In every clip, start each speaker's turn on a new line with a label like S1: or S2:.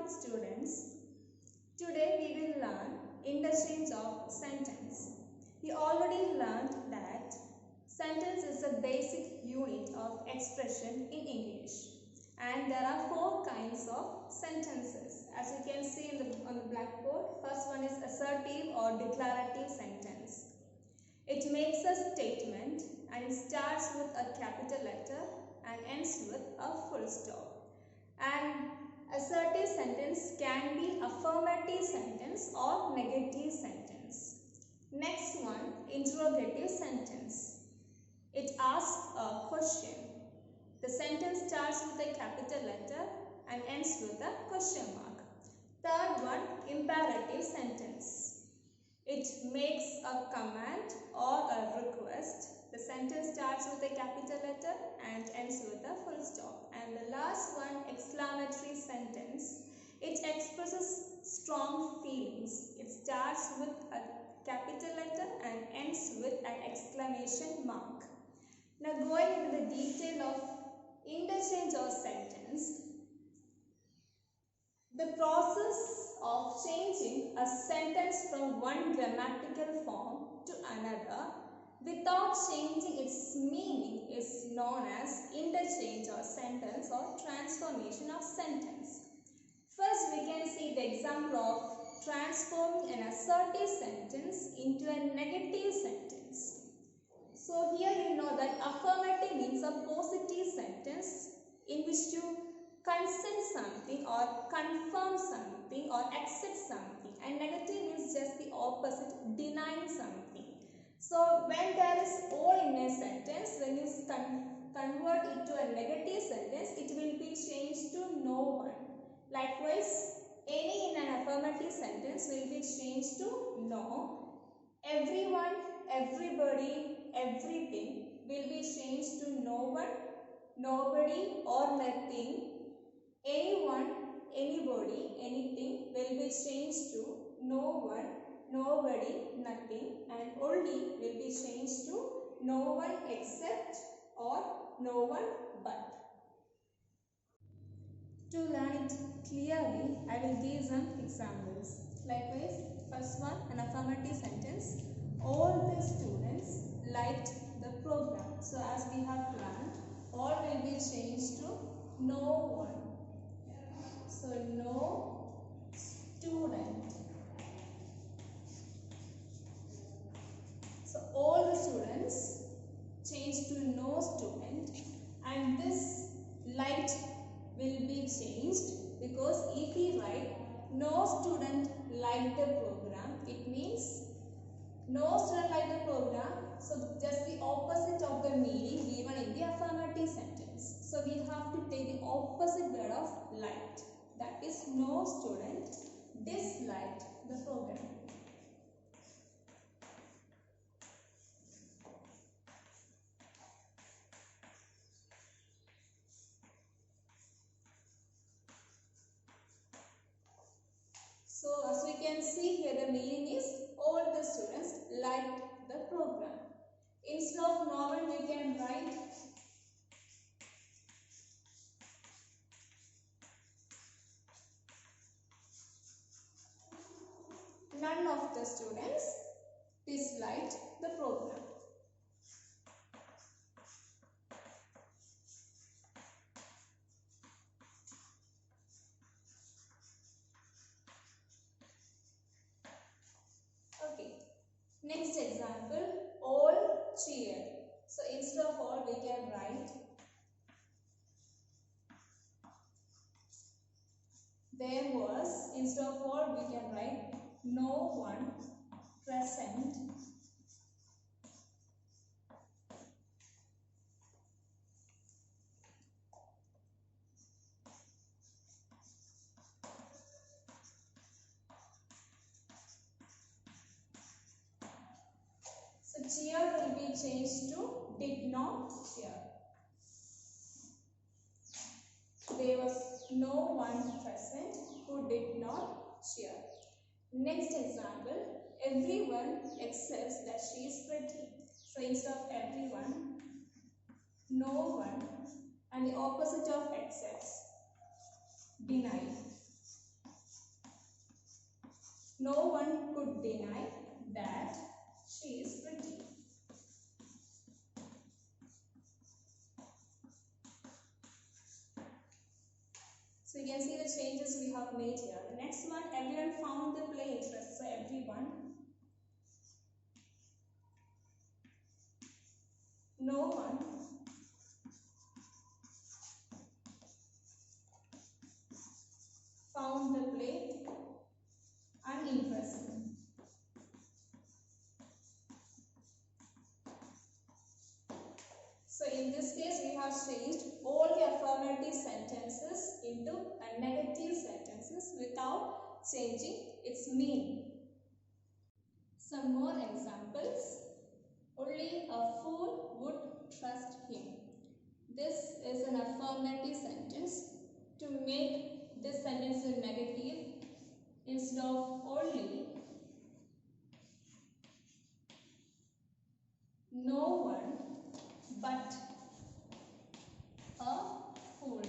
S1: morning, students. Today we will learn interchange of sentence. We already learned that sentence is a basic unit of expression in English, and there are four kinds of sentences. As you can see on the blackboard, first one is assertive or declarative sentence. It makes a statement and it starts with a capital letter and ends with a full stop. And assertive sentence can be affirmative sentence or negative sentence. Next one, interrogative sentence. It asks a question. The sentence starts with a capital letter and ends with a question mark. Third one, imperative sentence. It makes a command or a request. The sentence starts with a capital letter and ends with a full stop. And the last one, exclamatory sentence. It expresses strong feelings. It starts with a capital letter and ends with an exclamation mark. Now going into the detail of interchange of sentence. The process of changing a sentence from one grammatical form to another without changing its meaning is known as interchange of sentence or transformation of sentence. First, we can see the example of transforming an assertive sentence into a negative sentence. So here you know that affirmative means a positive sentence in which you consent something or confirm something or accept something, and negative means just the opposite, denying something. So when there is all in a sentence, when you convert it to a negative sentence, it will be changed to no one. Likewise, any in an affirmative sentence will be changed to no. Everyone, everybody, everything will be changed to no one, nobody or nothing. Anyone, anybody, anything will be changed to no one, nobody, nothing, and only will be changed to no one except or no one but. To learn it clearly, I will give some examples. Likewise, first one, an affirmative sentence. All the students liked the program. So as we have learned, all will be changed to no one. So no student. So all the students change to no student, and this liked will be changed because if we write no student liked the program, it means no student liked the program. So just the opposite of the meaning given in the affirmative sentence. So we have to take the opposite word of liked. That is, no student disliked the program. So as we can see here, the meaning is all the students liked the program. Instead of no one, we can write none of the students disliked the program. Okay. Next example, all cheered. So instead of all, we can write there was. Instead of all, we can write no one present so cheer will be changed to did not cheer. There was no one present who did not cheer. Next example, everyone accepts that she is pretty. So instead of everyone, no one, and the opposite of accepts, deny. No one could deny that she is pretty. So you can see the changes we have made here. The next one, everyone found the play interesting. So everyone. No one found the play uninteresting. So in this case, we have changed all the affirmative sentences into a negative sentences without changing its meaning. Some more examples. Only a fool would trust him. This is an affirmative sentence. To make this sentence a negative, instead of only, no one but a fool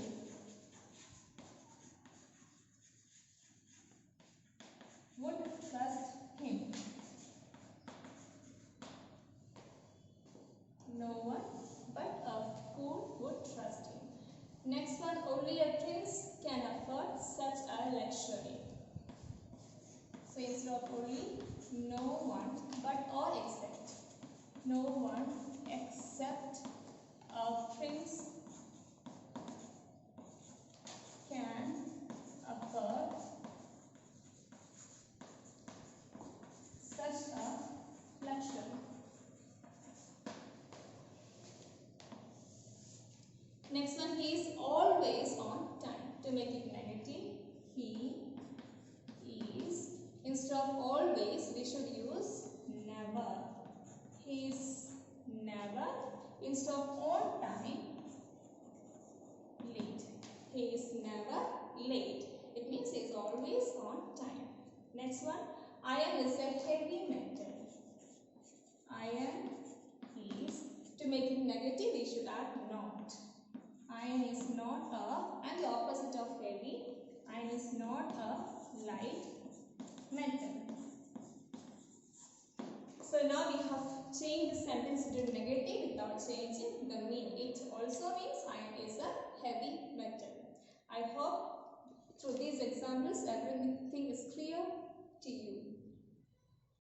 S1: would trust him. No one but a fool would trust him. Next one, only a prince can afford such a luxury. So instead of only, no one but or except. No one except a prince can afford such a luxury. Next one, he is always on time. To make it negative, he is, instead of always, we should use never. He is never, instead of on time, late. He is never late. It means he is always on time. Next one, iron is a heavy metal. Iron is, to make it negative, we should add not. Iron is not a, and the opposite of heavy, iron is not a light metal. So now we have changed the sentence into negative without changing the meaning. It also means iron is a heavy metal. I hope through these examples everything is clear to you.